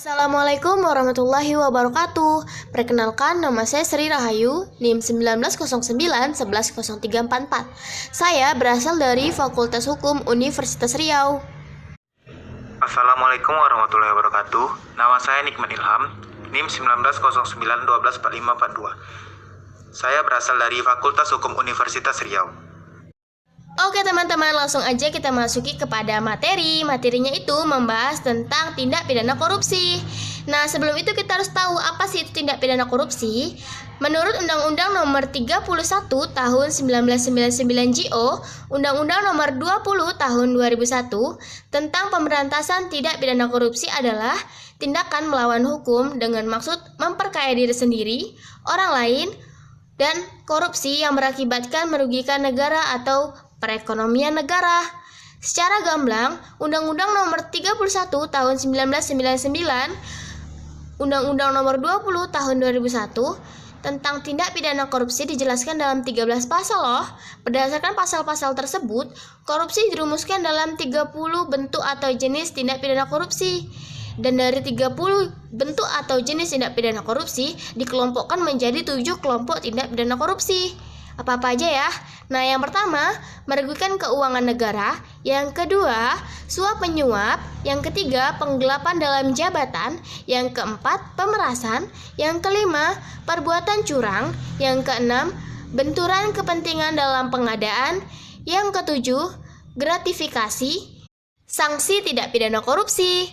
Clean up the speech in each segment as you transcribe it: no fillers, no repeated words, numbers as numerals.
Assalamualaikum warahmatullahi wabarakatuh. Perkenalkan, nama saya Sri Rahayu, NIM 1909-110344. Saya berasal dari Fakultas Hukum Universitas Riau. Assalamualaikum warahmatullahi wabarakatuh. Nama saya Nikman Ilham, NIM 1909-124542. Saya berasal dari Fakultas Hukum Universitas Riau. Oke teman-teman, langsung aja kita masuki kepada materi. Materinya itu membahas tentang tindak pidana korupsi. Nah, sebelum itu kita harus tahu apa sih itu tindak pidana korupsi. Menurut Undang-Undang Nomor 31 Tahun 1999 JO, Undang-Undang Nomor 20 Tahun 2001 tentang pemberantasan tindak pidana korupsi adalah tindakan melawan hukum dengan maksud memperkaya diri sendiri, orang lain, dan korupsi yang berakibatkan merugikan negara atau perekonomian negara. Secara gamblang, Undang-Undang Nomor 31 Tahun 1999, Undang-Undang Nomor 20 Tahun 2001 tentang tindak pidana korupsi dijelaskan dalam 13 pasal loh. Berdasarkan pasal-pasal tersebut, korupsi dirumuskan dalam 30 bentuk atau jenis tindak pidana korupsi. Dan dari 30 bentuk atau jenis tindak pidana korupsi dikelompokkan menjadi 7 kelompok tindak pidana korupsi. Apa-apa aja ya? Nah, yang pertama, merugikan keuangan negara. Yang kedua, suap menyuap. Yang ketiga, penggelapan dalam jabatan. Yang keempat, pemerasan. Yang kelima, perbuatan curang. Yang keenam, benturan kepentingan dalam pengadaan. Yang ketujuh, gratifikasi. Sanksi tidak pidana korupsi.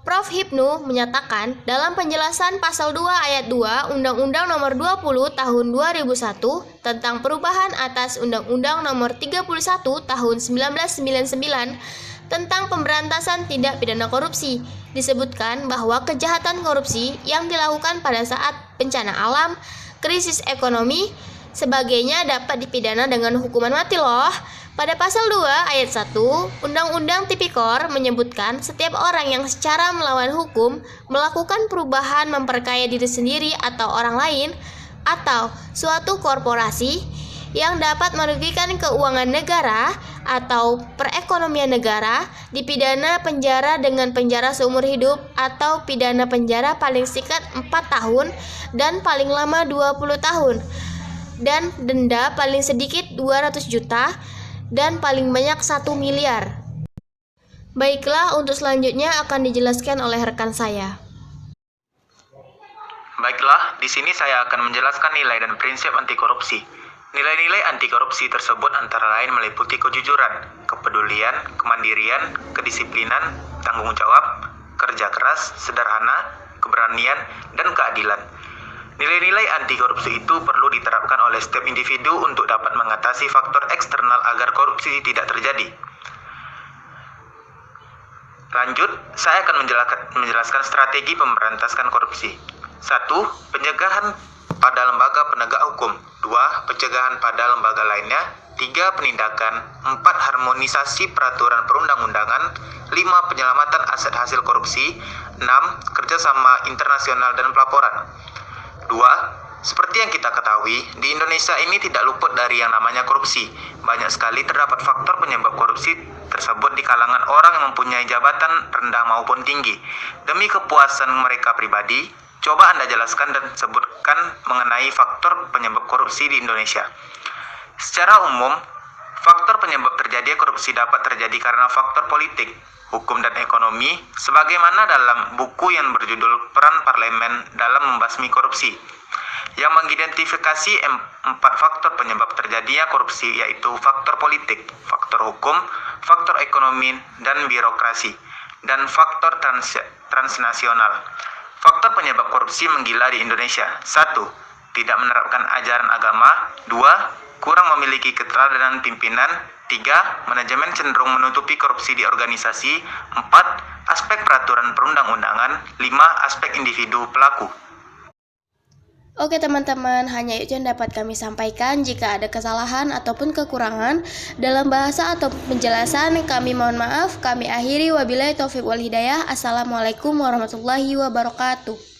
Prof. Hipnu menyatakan dalam penjelasan pasal 2 ayat 2 Undang-Undang Nomor 20 Tahun 2001 tentang perubahan atas Undang-Undang Nomor 31 Tahun 1999 tentang pemberantasan tindak pidana korupsi, disebutkan bahwa kejahatan korupsi yang dilakukan pada saat bencana alam, krisis ekonomi, sebagainya dapat dipidana dengan hukuman mati loh. Pada pasal 2 ayat 1, Undang-Undang Tipikor menyebutkan setiap orang yang secara melawan hukum melakukan perubahan memperkaya diri sendiri atau orang lain atau suatu korporasi yang dapat merugikan keuangan negara atau perekonomian negara dipidana penjara dengan penjara seumur hidup atau pidana penjara paling singkat 4 tahun dan paling lama 20 tahun dan denda paling sedikit 200 juta dan paling banyak 1 miliar. Baiklah, untuk selanjutnya akan dijelaskan oleh rekan saya. Baiklah, di sini saya akan menjelaskan nilai dan prinsip anti korupsi. Nilai-nilai anti korupsi tersebut antara lain meliputi kejujuran, kepedulian, kemandirian, kedisiplinan, tanggung jawab, kerja keras, sederhana, keberanian, dan keadilan. Nilai-nilai anti korupsi itu perlu diterapkan oleh setiap individu untuk dapat mengatasi faktor eksternal agar korupsi tidak terjadi. Lanjut, saya akan menjelaskan strategi pemberantasan korupsi. 1. Pencegahan pada lembaga penegak hukum. 2. Pencegahan pada lembaga lainnya. 3. Penindakan. 4. Harmonisasi peraturan perundang-undangan. 5. Penyelamatan aset hasil korupsi. 6. Kerjasama internasional dan pelaporan. 2. Seperti yang kita ketahui, di Indonesia ini tidak luput dari yang namanya korupsi. Banyak sekali terdapat faktor penyebab korupsi tersebut di kalangan orang yang mempunyai jabatan rendah maupun tinggi. Demi kepuasan mereka pribadi, coba Anda jelaskan dan sebutkan mengenai faktor penyebab korupsi di Indonesia. Secara umum, faktor penyebab terjadi korupsi dapat terjadi karena faktor politik, hukum dan ekonomi, sebagaimana dalam buku yang berjudul Peran Parlemen dalam Membasmi Korupsi, yang mengidentifikasi 4 faktor penyebab terjadinya korupsi, yaitu faktor politik, faktor hukum, faktor ekonomi dan birokrasi, dan faktor transnasional. Faktor penyebab korupsi menggila di Indonesia: 1. Tidak menerapkan ajaran agama. 2. Kurang memiliki keteladanan pimpinan. 3. Manajemen cenderung menutupi korupsi di organisasi. 4. Aspek peraturan perundang-undangan. 5. Aspek individu pelaku. Oke teman-teman, hanya itu yang dapat kami sampaikan. Jika ada kesalahan ataupun kekurangan dalam bahasa atau penjelasan, kami mohon maaf. Kami akhiri, wabillahi taufiq wal hidayah. Assalamualaikum warahmatullahi wabarakatuh.